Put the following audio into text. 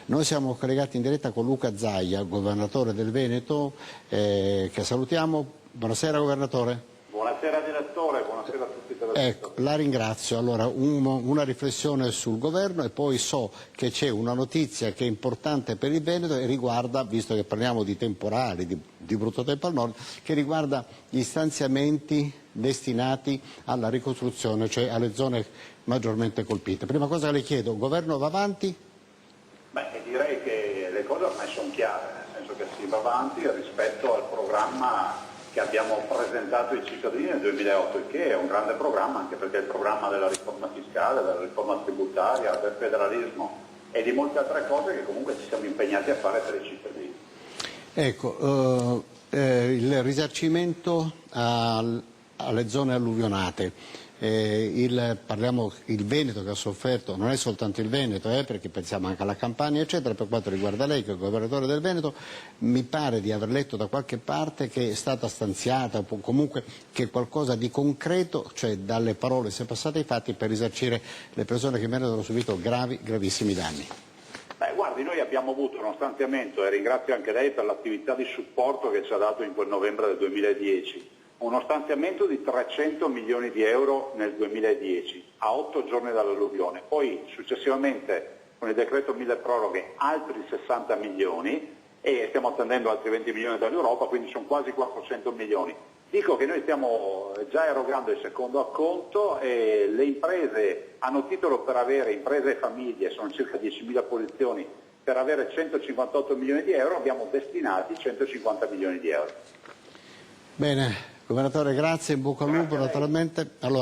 Noi siamo collegati in diretta con Luca Zaia, governatore del Veneto, che salutiamo. Buonasera governatore. Buonasera direttore, buonasera a tutti i telespettatori. Ecco, la ringrazio. Allora, una riflessione sul governo e poi so che c'è una notizia che è importante per il Veneto e riguarda, visto che parliamo di temporali, di brutto tempo al nord, che riguarda gli stanziamenti destinati alla ricostruzione, cioè alle zone maggiormente colpite. Prima cosa che le chiedo, il governo va avanti? Beh, direi che le cose ormai sono chiare, nel senso che si va avanti rispetto al programma che abbiamo presentato ai cittadini nel 2008, il che è un grande programma, anche perché è il programma della riforma fiscale, della riforma tributaria, del federalismo e di molte altre cose che comunque ci siamo impegnati a fare per i cittadini. Ecco, il risarcimento alle zone alluvionate. Il Veneto che ha sofferto, non è soltanto il Veneto, perché pensiamo anche alla Campania eccetera. Per quanto riguarda lei che è il governatore del Veneto, mi pare di aver letto da qualche parte che è stata stanziata o comunque che qualcosa di concreto, cioè dalle parole si è passati ai fatti, per risarcire le persone che in Veneto hanno subito gravissimi danni. Beh, guardi, noi abbiamo avuto uno stanziamento, e ringrazio anche lei per l'attività di supporto che ci ha dato in quel novembre del 2010, uno stanziamento di 300 milioni di euro nel 2010, a 8 giorni dall'alluvione, poi successivamente con il decreto mille proroghe altri 60 milioni e stiamo attendendo altri 20 milioni dall'Europa, quindi sono quasi 400 milioni. Dico che noi stiamo già erogando il secondo acconto e le imprese hanno titolo per avere, imprese e famiglie, sono circa 10.000 posizioni, per avere 158 milioni di euro abbiamo destinati 150 milioni di euro. Bene, governatore, grazie, in bocca al lupo naturalmente. Allora,